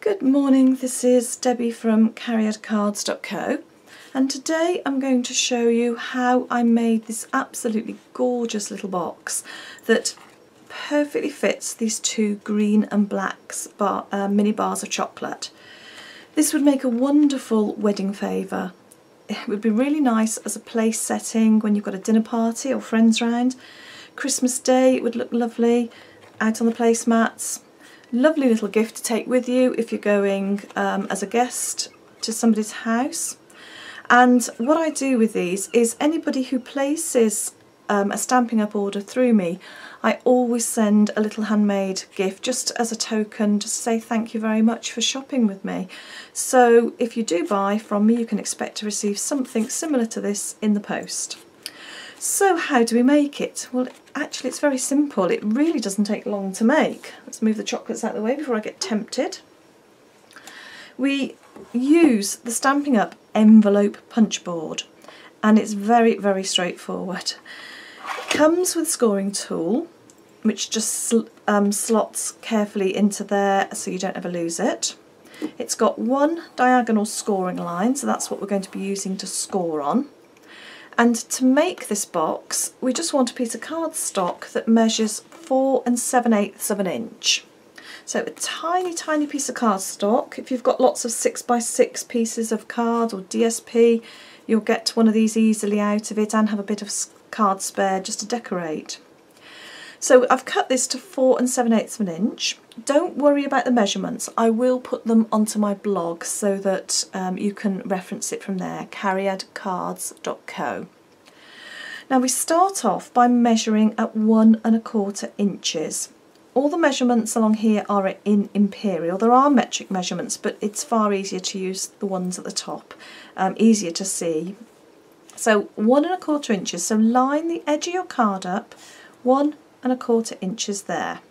Good morning, this is Debbie from cariadcards.co, and today I'm going to show you how I made this absolutely gorgeous little box that perfectly fits these two green and black mini bars of chocolate. This would make a wonderful wedding favour. It would be really nice as a place setting when you've got a dinner party or friends round. Christmas Day it would look lovely out on the placemats. Lovely little gift to take with you if you're going as a guest to somebody's house. And what I do with these is anybody who places a Stampin' Up! Order through me, I always send a little handmade gift just as a token, just to say thank you very much for shopping with me. So if you do buy from me, you can expect to receive something similar to this in the post. So how do we make it? Well, actually it's very simple. It really doesn't take long to make. Let's move the chocolates out of the way before I get tempted. We use the Stampin' Up! Envelope punch board, and it's very, very straightforward. It comes with a scoring tool which just slots carefully into there so you don't ever lose it. It's got one diagonal scoring line, so that's what we're going to be using to score on. And to make this box, we just want a piece of cardstock that measures 4 7/8 of an inch. So a tiny, tiny piece of cardstock. If you've got lots of 6x6 pieces of card or DSP, you'll get one of these easily out of it and have a bit of card spare just to decorate. So I've cut this to 4 7/8 of an inch. Don't worry about the measurements. I will put them onto my blog so that you can reference it from there, cariadcards.co. Now we start off by measuring at 1 1/4 inches. All the measurements along here are in imperial. There are metric measurements, but it's far easier to use the ones at the top, easier to see. So 1 1/4 inches, so line the edge of your card up 1 1/4 inches there.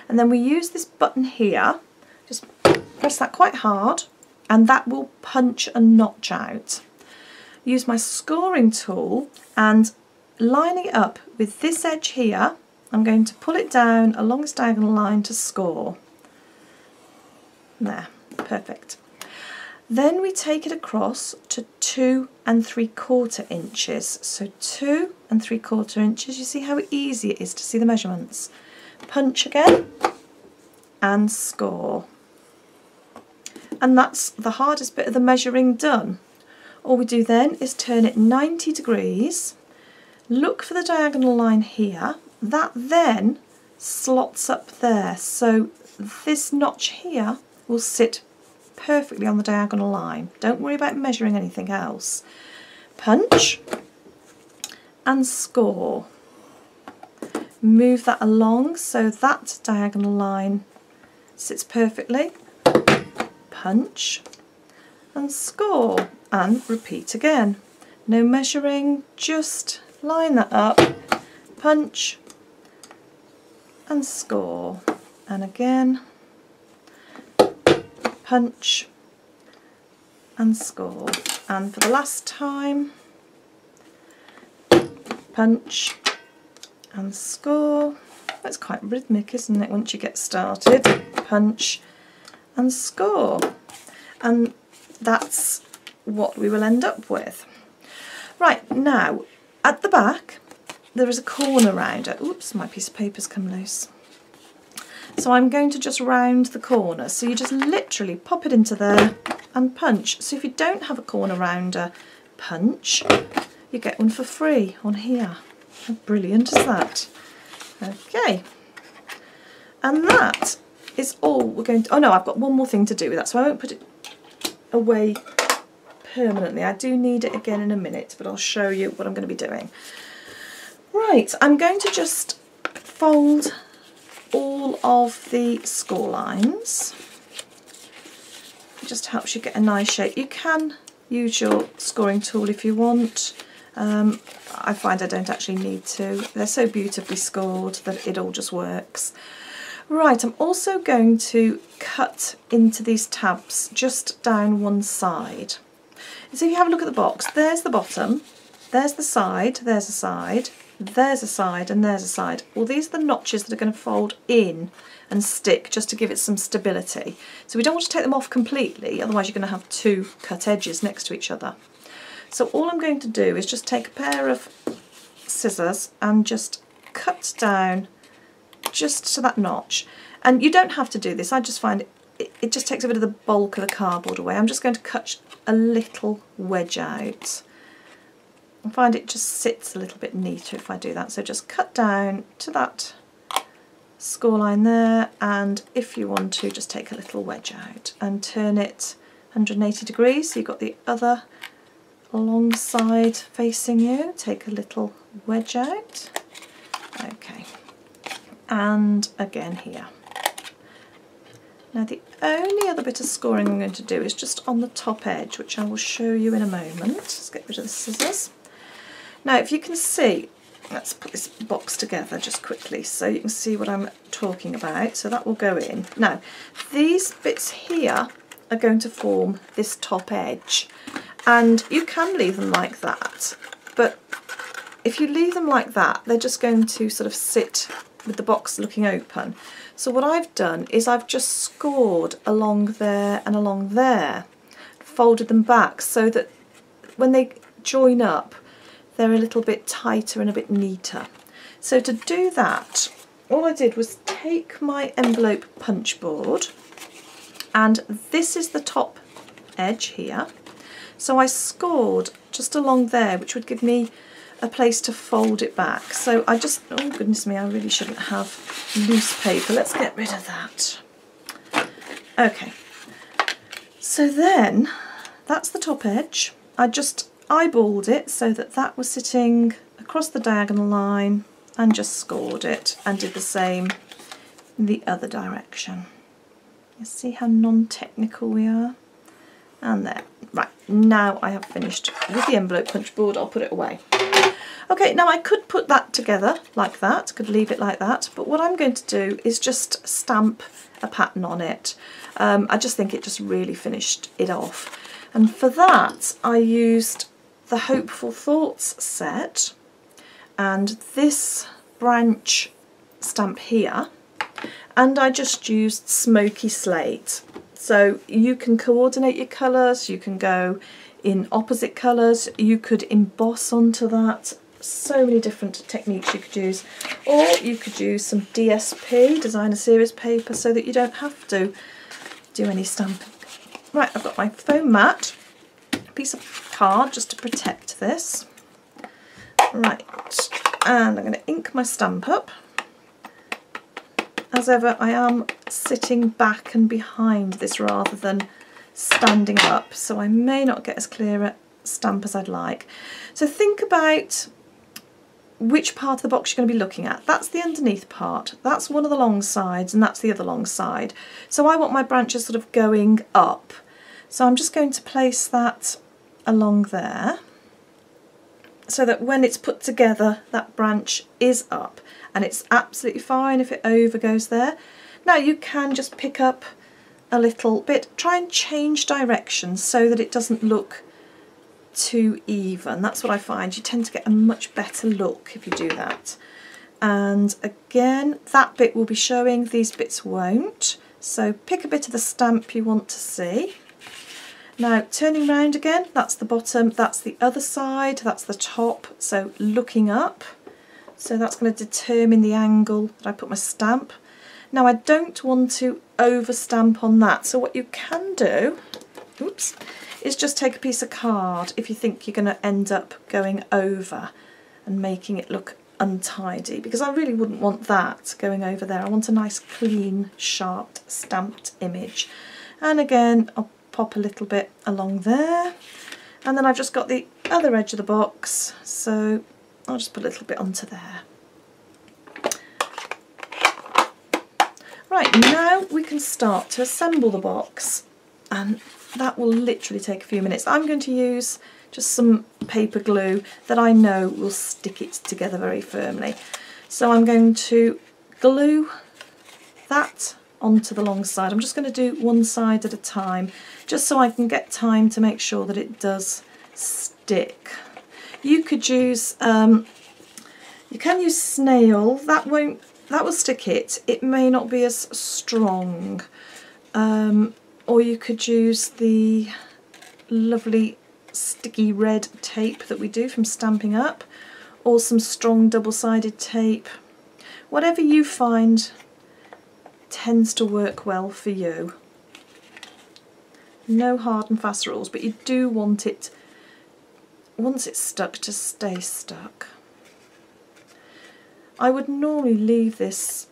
And then we use this button here, just press that quite hard, and that will punch a notch out. Use my scoring tool and lining it up with this edge here, I'm going to pull it down along this diagonal line to score. There, perfect. Then we take it across to 2 3/4 inches. So 2 3/4 inches, you see how easy it is to see the measurements. Punch again and score. And that's the hardest bit of the measuring done. All we do then is turn it 90 degrees, look for the diagonal line here, that then slots up there. So this notch here will sit perfectly on the diagonal line. Don't worry about measuring anything else. Punch and score. Move that along so that diagonal line sits perfectly. Punch and score, and repeat again. No measuring, just line that up, punch and score, and again punch and score, and for the last time punch and score. That's quite rhythmic, isn't it, once you get started? Punch and score. And that's what we will end up with. Right, now at the back there is a corner rounder. Oops, my piece of paper's come loose. So I'm going to just round the corner. So you just literally pop it into there and punch. So if you don't have a corner rounder, punch. You get one for free on here. How brilliant is that? Okay, and that is all we're going to... Oh no, I've got one more thing to do with that, so I won't put it away permanently. I do need it again in a minute, but I'll show you what I'm going to be doing. Right, I'm going to just fold all of the score lines. It just helps you get a nice shape. You can use your scoring tool if you want. I find I don't actually need to. They're so beautifully scored that it all just works. Right, I'm also going to cut into these tabs just down one side. So if you have a look at the box, there's the bottom, there's the side, there's the side, there's a side and there's a side. Well, these are the notches that are going to fold in and stick just to give it some stability. So we don't want to take them off completely, otherwise you're going to have two cut edges next to each other. So all I'm going to do is just take a pair of scissors and just cut down just to that notch. And you don't have to do this, I just find it just takes a bit of the bulk of the cardboard away. I'm just going to cut a little wedge out. I find it just sits a little bit neater if I do that. So just cut down to that score line there, and if you want to, just take a little wedge out and turn it 180 degrees so you've got the other long side facing you. Take a little wedge out. Okay, and again here. Now the only other bit of scoring I'm going to do is just on the top edge, which I will show you in a moment. Let's get rid of the scissors. Now if you can see, let's put this box together just quickly so you can see what I'm talking about. So that will go in. Now these bits here are going to form this top edge, and you can leave them like that, but if you leave them like that they're just going to sort of sit with the box looking open. So what I've done is I've just scored along there and along there, folded them back so that when they join up they're a little bit tighter and a bit neater. So to do that, all I did was take my envelope punch board, and this is the top edge here. So I scored just along there, which would give me a place to fold it back. So I just, oh goodness me, I really shouldn't have loose paper. Let's get rid of that. Okay, so then that's the top edge. I just eyeballed it so that that was sitting across the diagonal line and just scored it, and did the same in the other direction. You see how non-technical we are? And there. Right, now I have finished with the envelope punch board. I'll put it away. Okay, now I could put that together like that, could leave it like that, but what I'm going to do is just stamp a pattern on it. I just think it just really finished it off. And for that I used the Hopeful Thoughts set and this branch stamp here, and I just used Smoky Slate. So you can coordinate your colours, you can go in opposite colours, you could emboss onto that, so many different techniques you could use, or you could use some DSP, Designer Series paper, so that you don't have to do any stamping. Right, I've got my foam mat, a piece of card just to protect this. Right, and I'm going to ink my stamp up. As ever, I am sitting back and behind this rather than standing up, so I may not get as clear a stamp as I'd like. So think about which part of the box you're going to be looking at. That's the underneath part, that's one of the long sides, and that's the other long side. So I want my branches sort of going up. So I'm just going to place that along there so that when it's put together that branch is up, and it's absolutely fine if it over goes there. Now you can just pick up a little bit, try and change direction so that it doesn't look too even. That's what I find, you tend to get a much better look if you do that. And again, that bit will be showing, these bits won't. So pick a bit of the stamp you want to see. Now turning round again, that's the bottom, that's the other side, that's the top, so looking up. So that's going to determine the angle that I put my stamp. Now I don't want to over stamp on that, so what you can do, oops, is just take a piece of card if you think you're going to end up going over and making it look untidy, because I really wouldn't want that going over there. I want a nice clean, sharp, stamped image. And again, I'll pop a little bit along there, and then I've just got the other edge of the box, so I'll just put a little bit onto there. Right, now we can start to assemble the box, and that will literally take a few minutes. I'm going to use just some paper glue that I know will stick it together very firmly. So I'm going to glue that onto the long side. I'm just going to do one side at a time, just so I can get time to make sure that it does stick. You could use You can use snail, that will stick it. It may not be as strong. Or you could use the lovely sticky red tape that we do from Stampin' Up, or some strong double-sided tape. Whatever you find tends to work well for you. No hard and fast rules, but you do want it, once it's stuck, to stay stuck. I would normally leave this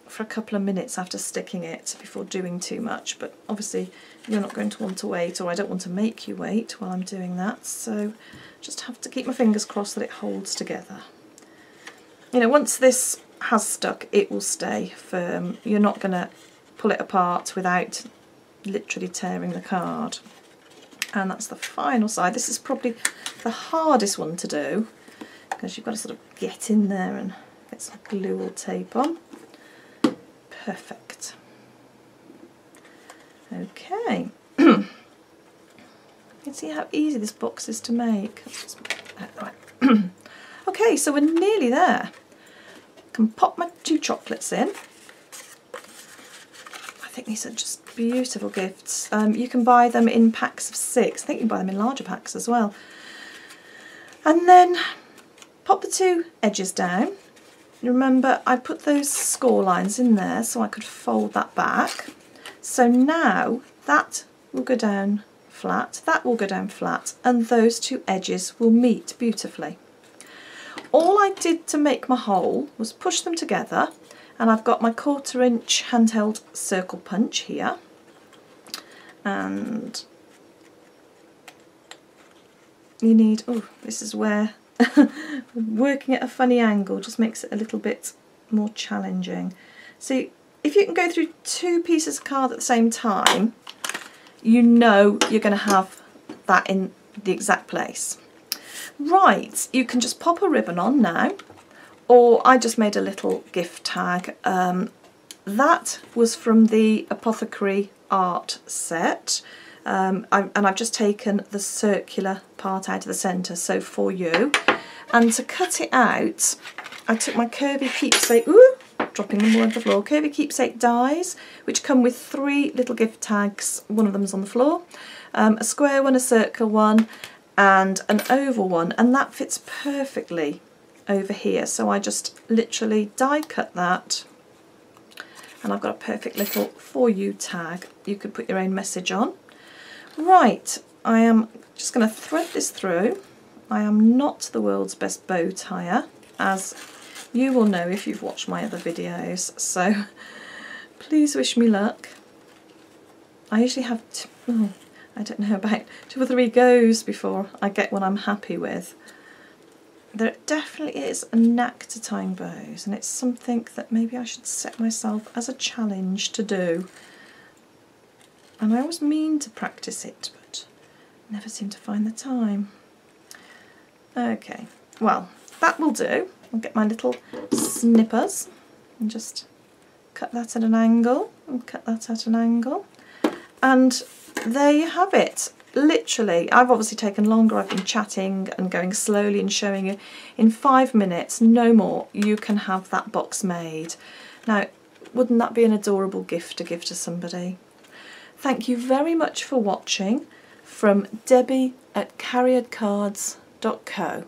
for a couple of minutes after sticking it before doing too much, but obviously you're not going to want to wait, or I don't want to make you wait while I'm doing that, so just have to keep my fingers crossed that it holds together. You know, once this has stuck, it will stay firm. You're not going to pull it apart without literally tearing the card. And that's the final side. This is probably the hardest one to do, because you've got to sort of get in there and get some glue or tape on. Perfect. Okay. You can see how easy this box is to make. Okay, so we're nearly there. I can pop my 2 chocolates in. I think these are just beautiful gifts. You can buy them in packs of 6. I think you can buy them in larger packs as well. And then pop the 2 edges down. Remember, I put those score lines in there so I could fold that back. So now that will go down flat, that will go down flat, and those 2 edges will meet beautifully. All I did to make my hole was push them together, and I've got my 1/4 inch handheld circle punch here, and you need, oh, this is where working at a funny angle just makes it a little bit more challenging. So if you can go through 2 pieces of card at the same time, you know you're going to have that in the exact place. Right, you can just pop a ribbon on now, or I just made a little gift tag. That was from the Apothecary art set. And I've just taken the circular part out of the centre, so for you. And to cut it out, I took my Curvy Keepsake, ooh, dropping them all over the floor, Curvy Keepsake dies, which come with 3 little gift tags. One of them's on the floor, a square one, a circle one, and an oval one, and that fits perfectly over here. So I just literally die cut that, and I've got a perfect little for you tag. You could put your own message on. Right, I am just going to thread this through. I am not the world's best bow tire, as you will know if you've watched my other videos, so please wish me luck. I usually have, I don't know, about 2 or 3 goes before I get one I'm happy with. There definitely is a knack to tying bows, and it's something that maybe I should set myself as a challenge to do. And I always mean to practice it, but never seem to find the time. Okay, well, that will do. I'll get my little snippers and just cut that at an angle and cut that at an angle. And there you have it. Literally, I've obviously taken longer. I've been chatting and going slowly and showing you. In 5 minutes, no more, you can have that box made. Now, wouldn't that be an adorable gift to give to somebody? Thank you very much for watching. From Debbie at cariadcards.co.